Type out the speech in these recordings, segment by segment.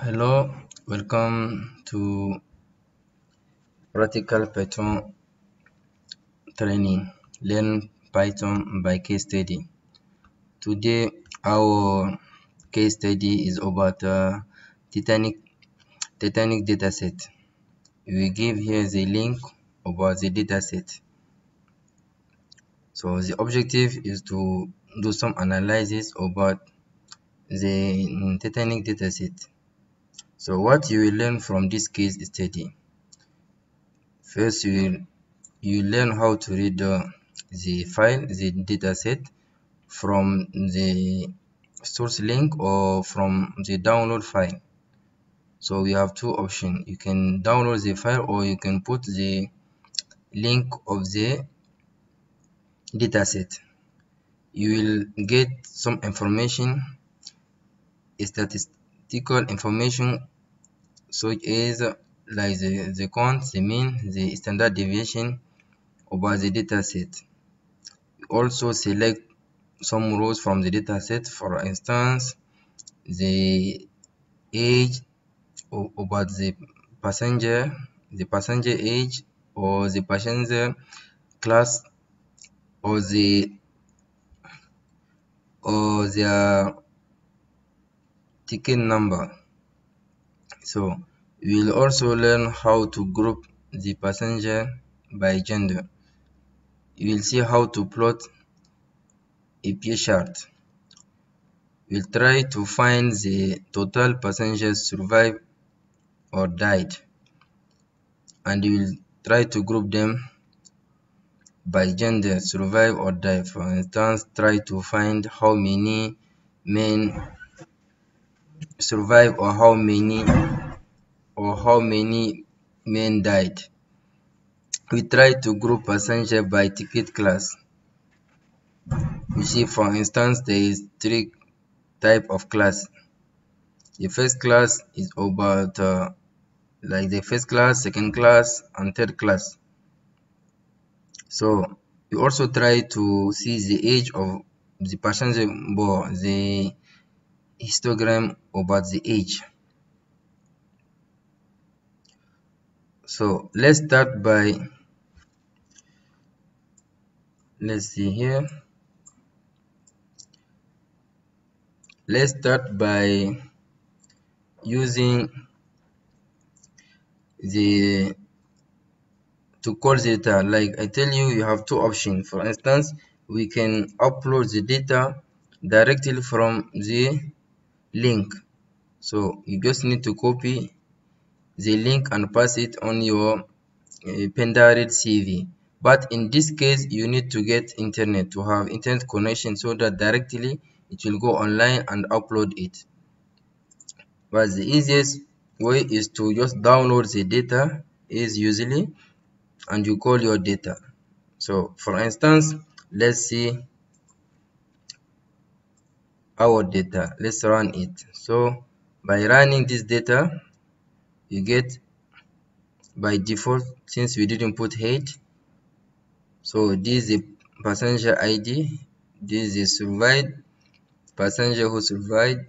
Hello, welcome to Practical Python Training. Learn Python by case study. Today, our case study is about Titanic dataset. We give here the link about the dataset. So the objective is to do some analysis about the Titanic dataset. So what you will learn from this case study. First, you learn how to read the file, the dataset from the source link or from the download file. So we have two options. You can download the file or you can put the link of the dataset. You will get some information, statistical information such as like the count, the mean, the standard deviation about the dataset. Also select some rows from the dataset, for instance, the age about the passenger age, or the passenger class, or their ticket number. So we will also learn how to group the passenger by gender. You will see how to plot a pie chart. We'll try to find the total passengers survived or died, and we will try to group them by gender, survive or die. For instance, try to find how many men survived or how many men died. We try to group passenger by ticket class. You see, for instance, there is three type of class. The first class is about like the first class, second class, and third class. So we also try to see the age of the passenger board, the histogram about the age. So let's start by, let's see here. Let's start by using the to call data. Like I tell you, you have two options. For instance, we can upload the data directly from the link. So you just need to copy the link and pass it on your Pendared CV. But in this case, you need to get internet, to have internet connection, so that directly it will go online and upload it. But the easiest way is to just download the data is usually, and you call your data. So for instance, let's see our data. Let's run it. So by running this data, you get by default, since we didn't put head, so this is the passenger ID, this is survived passenger who survived.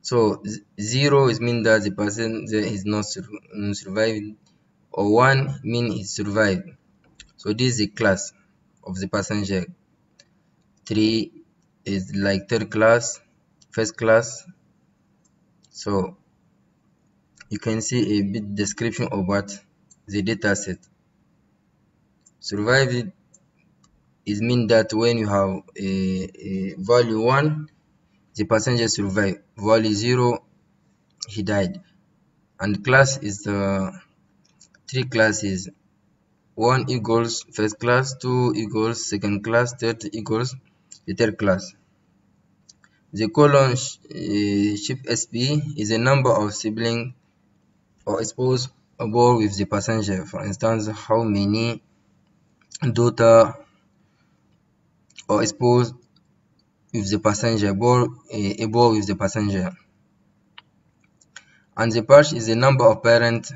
So 0 is mean that the passenger is not survived, or 1 mean he survived. So this is the class of the passenger. 3 is like third class, first class. So you can see a bit description about the data set. Survived is mean that when you have a value 1, the passenger survived. Value 0, he died. And class is the three classes. 1 equals first class, 2 equals second class, 3 equals the third class. The colon ship SP is a number of siblings or exposed aboard with the passenger. For instance, how many daughter or exposed with the passenger, aboard with the passenger. And the patch is the number of parents.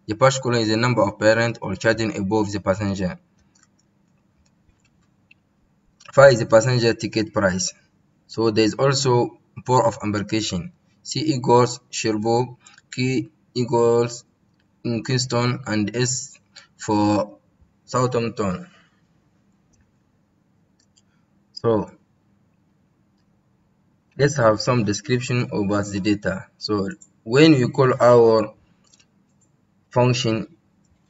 The patch colon is the number of parents or children above the passenger. 5 is the passenger ticket price. So there is also power of embarkation. C equals Cherbourg, K equals Kingston, and S for Southampton. So let's have some description about the data. So when you call our function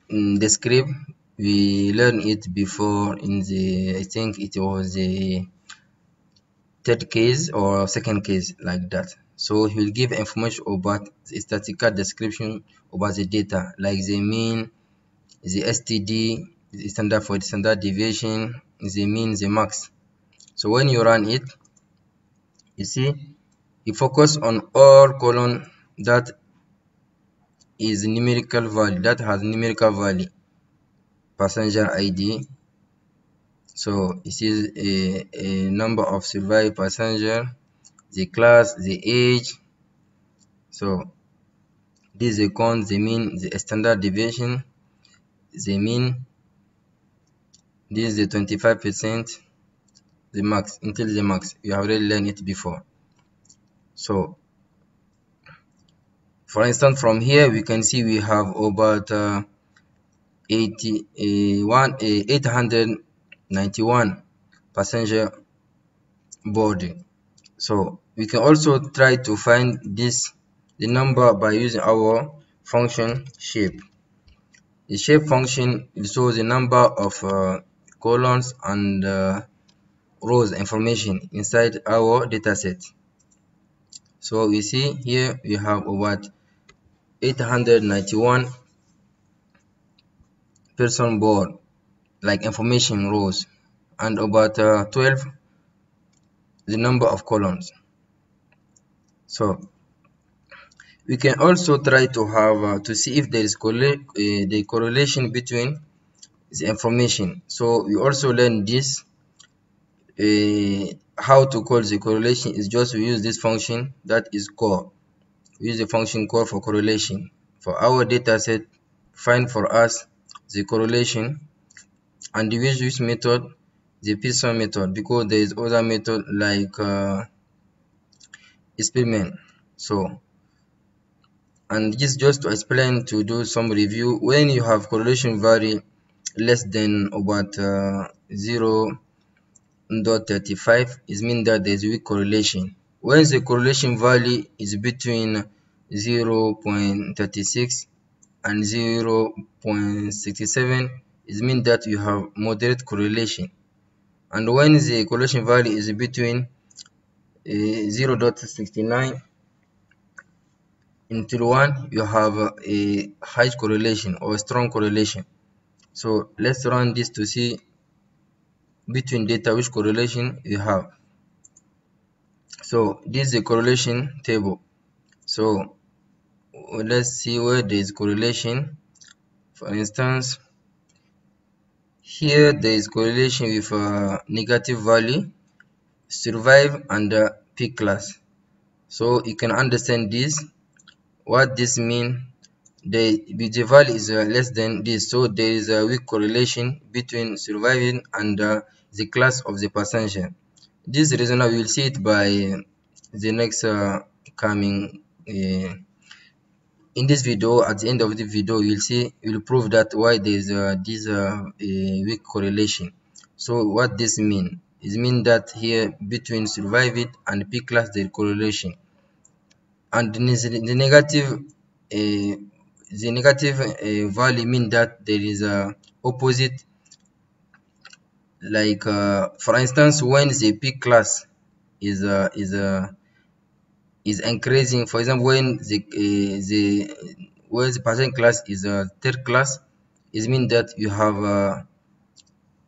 in the script, we learned it before in the, I think it was the third case or second case, like that. So he will give information about the statistical description about the data, like the mean, the STD, the standard for the standard deviation, the mean, the max. So when you run it, you see you focus on all column that is numerical value, that has numerical value, passenger ID. So it is a number of survived passenger, the class, the age. So this is the count, the mean, the standard deviation, the mean. This is the 25%, the max, until the max. You have already learned it before. So for instance, from here we can see we have about 891 passenger boarding. So we can also try to find the number by using our function shape. The shape function shows the number of columns and rows information inside our dataset. So we see here we have about 891 person board, like information rows, and about 12 the number of columns. So we can also try to have to see if there is the correlation between the information. So we also learn this how to call the correlation is just we use this function that is core. We use the function core for correlation. For our data set, find for us the correlation, and we use this method, the Pearson method, because there is other method like experiment. So, and this just to explain, to do some review. When you have correlation value less than about 0.35, it means that there is weak correlation. When the correlation value is between 0.36 and 0.67, it means that you have moderate correlation. And when the correlation value is between 0.69 until 1, you have a high correlation or a strong correlation. So let's run this to see between data which correlation you have. So this is the correlation table. So let's see where there is correlation. For instance, here there is correlation with negative value, survive, and peak class. So you can understand this. What this means, the value is less than this, so there is a weak correlation between surviving and the class of the passenger. This reason we will see it by the next coming in this video. At the end of the video, you'll see, you'll prove that why there is this weak correlation. So what this mean? It means that here between surviving and peak class there is correlation, and the negative value mean that there is a opposite. Like for instance, when the peak class is increasing, for example, when the passenger class is a third class, it means that you have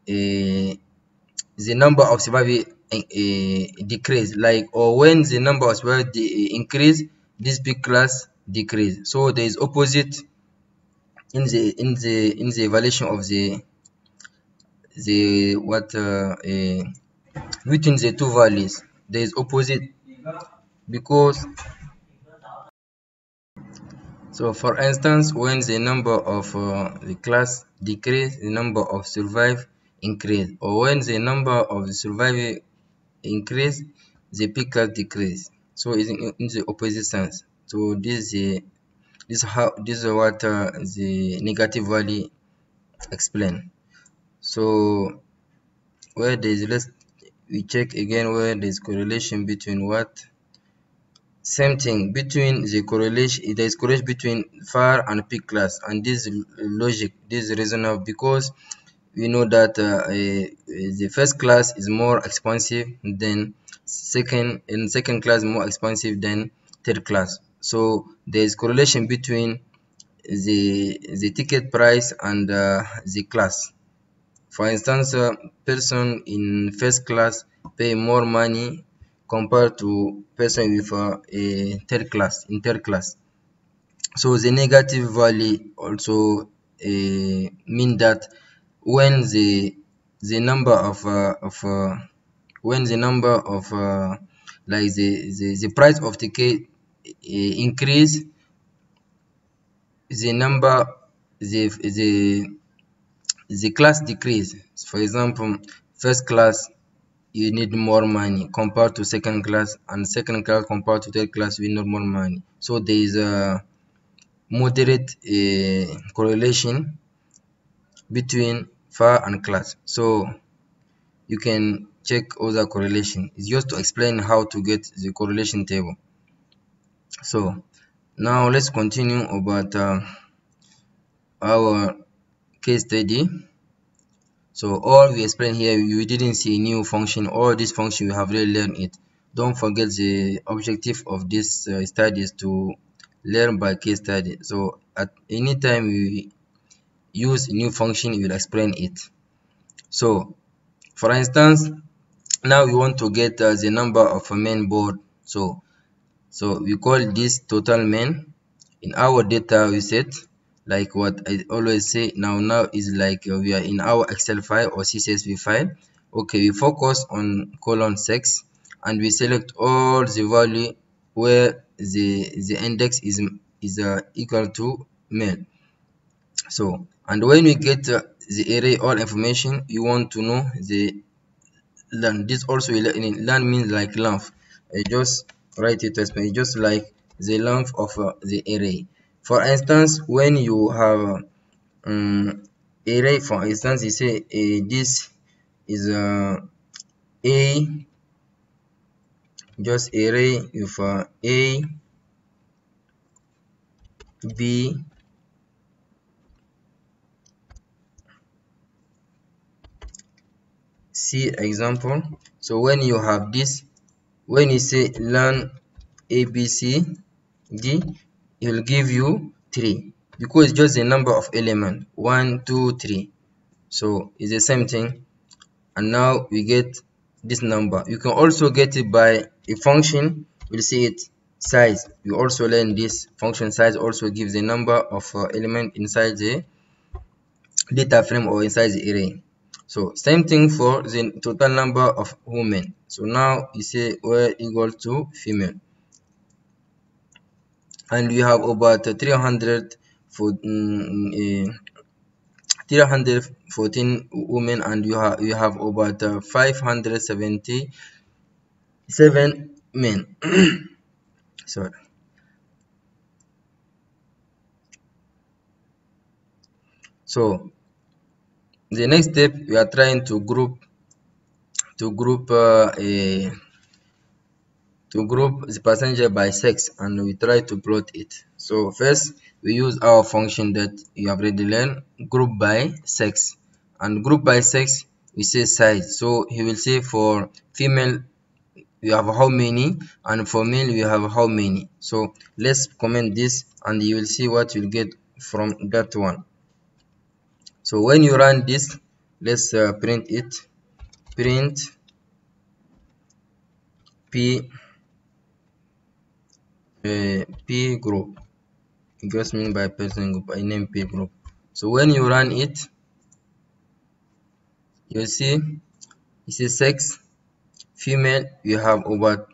the number of survivors decrease, like, or when the number of survivors increase, this peak class decrease. So there is opposite in the evaluation of the what between the two values. There is opposite, because so for instance, when the number of the class decrease, the number of survive increase, or when the number of the survive increase, the peak class decrease. so it's in the opposite sense. So this is what the negative value explain. So where there is, let's we check again where there is correlation between what. Same thing between the correlation, there is correlation between far and peak class, and this logic, this is reasonable because we know that the first class is more expensive than second class more expensive than third class. So there is correlation between the ticket price and the class. For instance, person in first class pay more money compared to person with a third class in third class. So the negative value also mean that when the number of when the number of like the price of ticket increase, the number the class decrease. For example, first class you need more money compared to second class, and second class compared to third class we need more money. So there is a moderate correlation between far and class. So you can check other correlation. It's just to explain how to get the correlation table. So now let's continue about our case study. So all we explain here, you didn't see a new function. All this function we have already learned it. Don't forget the objective of this study is to learn by case study. So at any time we use a new function, we will explain it. So for instance, now we want to get the number of a main board. So we call this total main. In our data we set, like what I always say, now is like we are in our Excel file or CSV file. Okay, we focus on column 6 and we select all the value where the index is equal to main. So and when we get the array all information, you want to know the learn. This also learn means like length. I just write it as just like the length of the array. For instance, when you have array, for instance, you say this is a just array with a, b, c example. So when you have this, when you say learn a, b, c, d, it will give you 3 because it's just the number of element 1, 2, 3. So it's the same thing. And now we get this number. You can also get it by a function. We'll see it size. We also learn this function size also gives the number of element inside the data frame or inside the array. So same thing for the total number of women. So now you say we're equal to female, and we have about 314 women, and you have about 577 men. Sorry. So the next step, we are trying to group the passenger by sex, and we try to plot it. So first we use our function that you have already learned, group by sex, and group by sex we say size. So he will say for female you have how many, and for male you have how many. So let's comment this and you will see what you'll get from that one. So when you run this, let's print it. Print p group. It just mean by person group. I name p group. So when you run it, you see it says sex female. You have over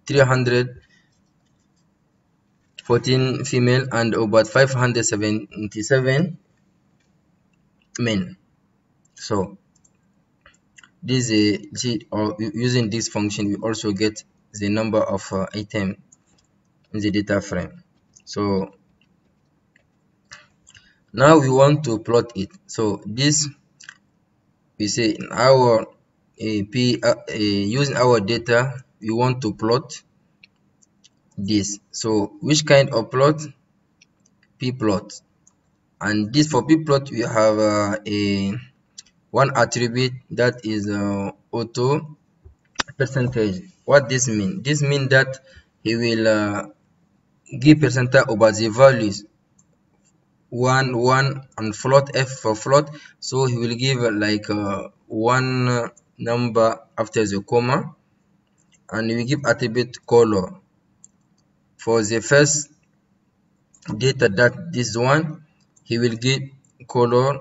314 female and about 577 men. So this is or using this function we also get the number of items in the data frame. So now we want to plot it. So this, we say in our using our data, we want to plot this. So which kind of plot? Pplot. And this, for pplot, we have a one attribute that is auto percentage. What this mean? This mean that he will give percentage over the values 1 1 and float, f for float. So he will give like one number after the comma, and we give attribute color. For the first data, that this one, he will give color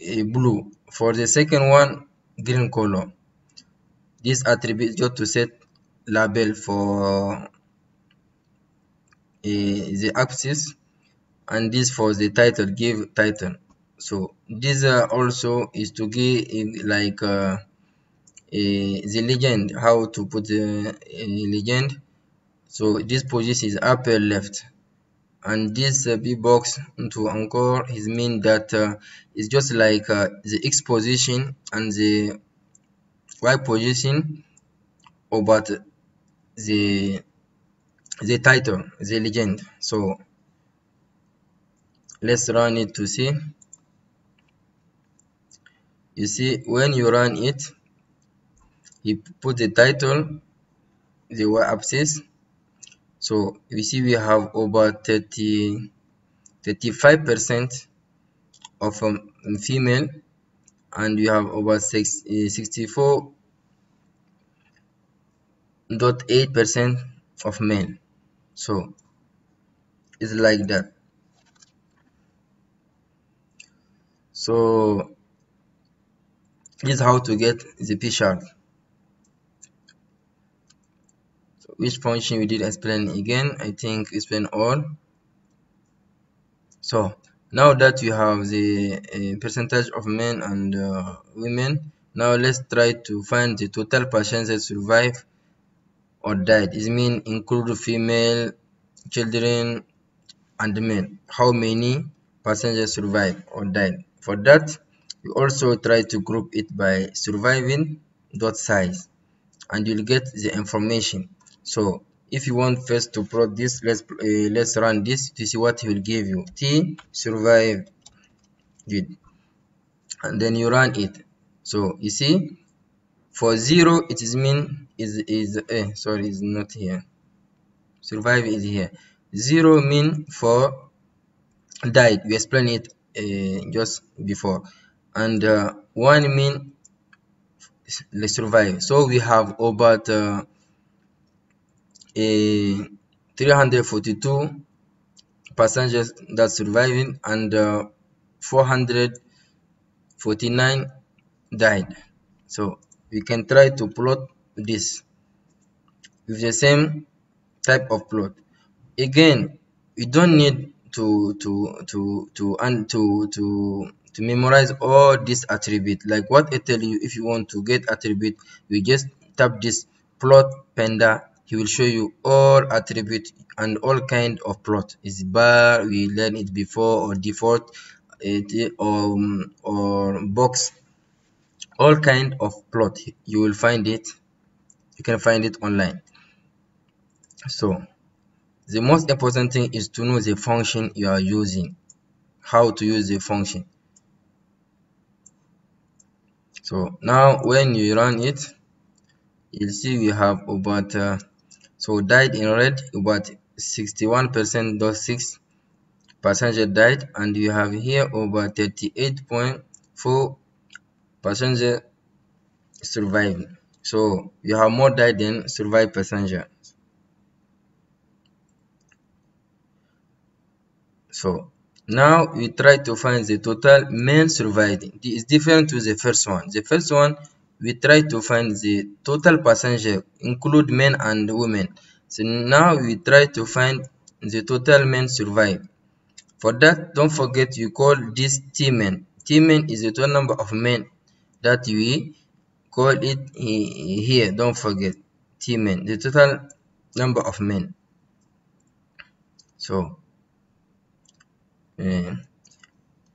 blue. For the second one, green color. This attribute just to set label for the axis, and this for the title, give title. So this also is to give like the legend, how to put the legend. So this position is upper left, and this b box to anchor is mean that it's just like the x position and the y position about the title, the legend. So let's run it to see. You see, when you run it, you put the title, the y axis. So you see we have over 35% of female, and we have over 64.8% of male. So it's like that. So this is how to get the P chart. So which function we did explain again? I think explain all. So now that you have the percentage of men and women, now let's try to find the total passengers survived or died. It means include female, children, and men. How many passengers survived or died? For that, you also try to group it by surviving dot size, and you'll get the information. So if you want first to plot this, let's run this to see what he will give you. T survived, good, and then you run it. So you see, for 0 it is mean sorry, is not here. Survive is here. 0 mean for died. We explained it just before, and 1 mean survive. So we have about 342 passengers that surviving, and 449 died. So we can try to plot this with the same type of plot. Again, we don't need to memorize all these attributes. Like what I tell you, if you want to get attribute, we just tap this plot panda. He will show you all attributes and all kind of plot. Is bar, we learned it before, or default, or box, all kind of plot. You will find it. You can find it online. So the most important thing is to know the function you are using, how to use the function. So now when you run it, you'll see we have about so died in red, about 61.6 passenger died, and you have here over 38.4 passenger survived. So you have more died than survived passenger. So now we try to find the total men surviving. This is different to the first one. The first one, we try to find the total passenger, include men and women. So now we try to find the total men survived. For that, don't forget you call this T-men. T-men is the total number of men that we call it here. Don't forget. T men, the total number of men. So when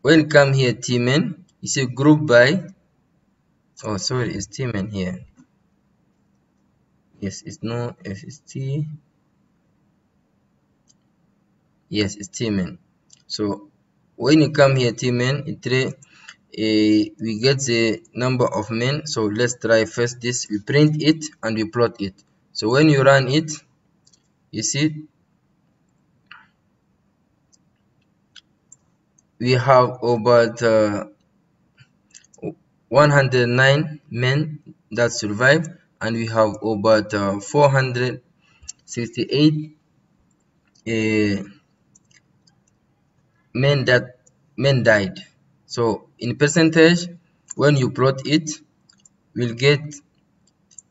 you come here T men, you see group by, oh sorry, it's T men here. Yes, it's no F, it's T. Yes, it's T men. So when you come here T men, we get the number of men. So let's try first this. We print it and we plot it. So when you run it, you see we have about 109 men that survived, and we have about 468 men died. So in percentage, when you plot it, we'll get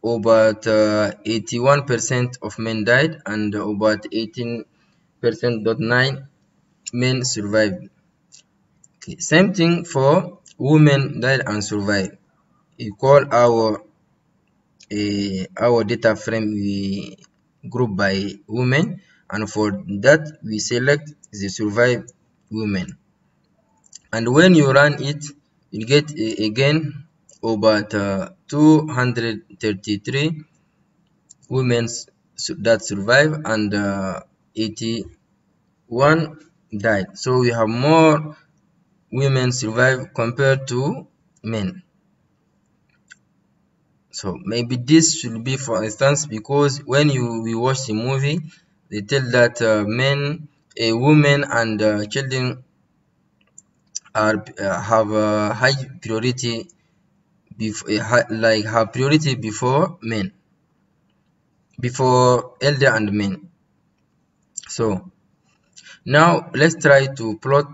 about 81% of men died and about 18.9% men survived. Okay. Same thing for women died and survived. We call our data frame, we group by women, and for that we select the survived women. And when you run it, you get again about 233 women that survive and 81 died. So we have more women survive compared to men. So maybe this should be, for instance, because when we watch the movie, they tell that women and children are have a high priority have priority before men, before elder and men. So now let's try to plot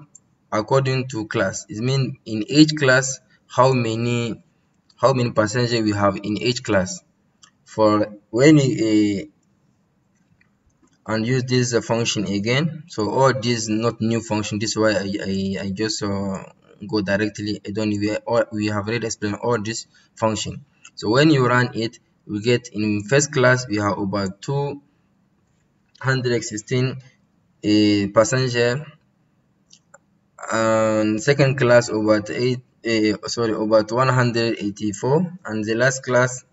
according to class. It means in each class how many percentage we have in each class. For when we and use this function again. So all this not new function. This is why I just go directly. I don't we have already explained all this function. So when you run it, we get in first class we have about 216 passenger, and second class about about 184, and the last class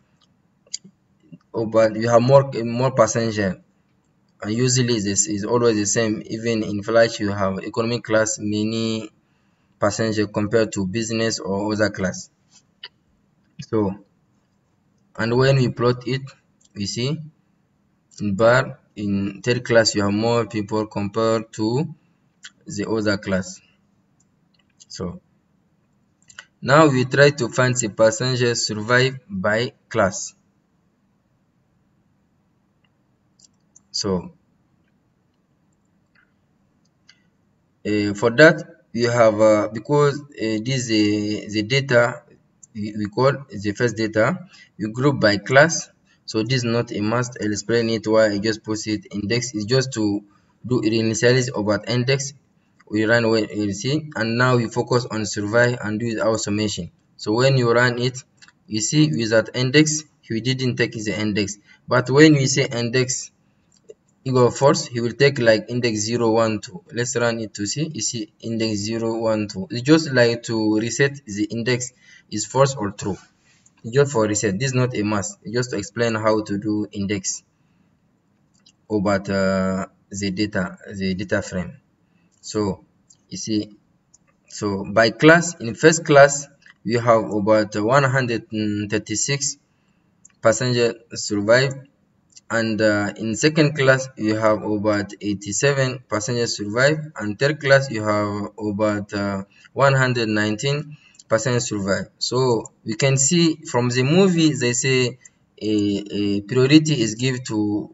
about you have more passenger. And usually this is always the same. Even in flight you have economy class many passenger compared to business or other class. So and when we plot it, we see in bar in third class you have more people compared to the other class. So now we try to find the passengers survive by class. So for that we have because this the data we call the first data, we group by class. So this is not a must. I'll explain it why I just put it. Index is just to do initialize about index. We run when you see, and now we focus on survive and do our summation. So when you run it, you see without index we didn't take the index, but when we say index equal false, he will take like index 0 1 2. Let's run it to see. You see index 0 1 2. It's just like to reset the index is false or true. It's just for reset. This is not a must. It's just to explain how to do index about the data frame. So you see, so by class, in first class we have about 136 passenger survive, and in second class you have about 87 passengers survive, and third class you have about 119 passengers survive. So we can see from the movie they say a priority is given to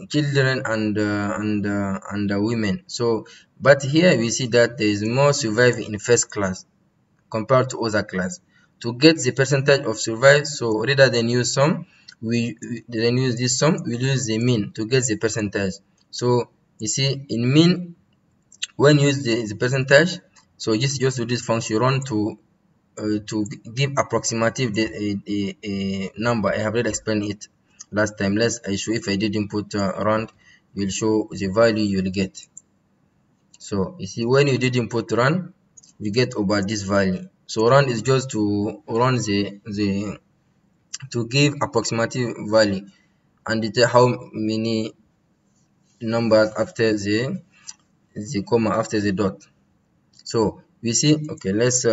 children and women. So but here we see that there is more survive in first class compared to other class. To get the percentage of survive, so rather than use sum, we then use this sum, we use the mean to get the percentage. So you see in mean when you use the percentage, so just do this function run to give approximative a number. I have already explained it last time. I show if I did input round, will show the value you'll get. So you see, when you did input run, you get about this value. So run is just to run the to give approximative value, and it how many numbers after the comma after the dot. So we see, okay, let's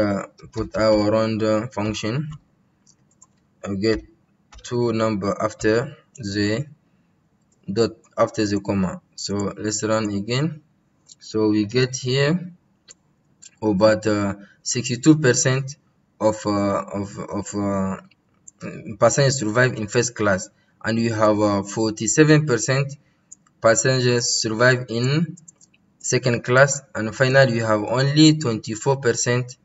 put our round function. I'll get two number after the dot after the comma. So let's run again. So we get here about 62% of passengers survive in first class, and we have 47% passengers survive in second class, and finally we have only 24%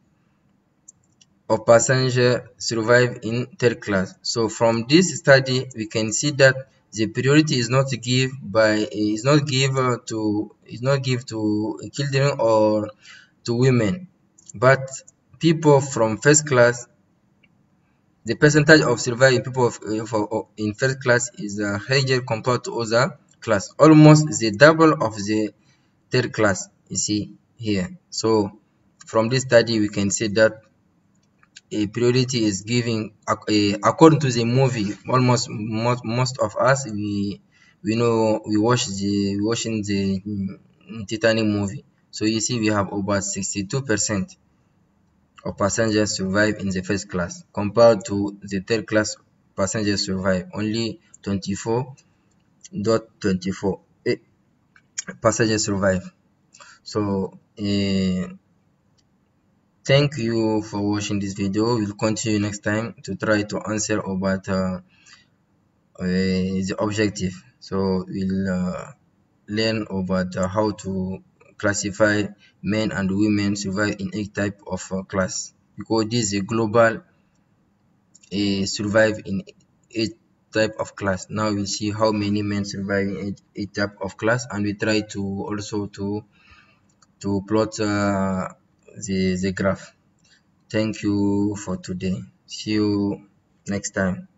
of passengers survive in third class. So from this study we can see that the priority is not give to children or to women, but people from first class. The percentage of surviving people in first class is higher compared to other class, almost the double of the third class, you see here. So from this study we can see that a priority is giving according to the movie. Almost most of us, we know, we watching the Titanic movie. So you see we have over 62% of passengers survive in the first class compared to the third class. Passengers survive only 24.24 passengers survive. So thank you for watching this video. We'll continue next time to try to answer about the objective. So we'll learn about how to classify men and women survive in each type of class, because this is a global survive in each type of class. Now we'll see how many men survive in each type of class, and we try to also to plot the graph. Thank you for today. See you next time.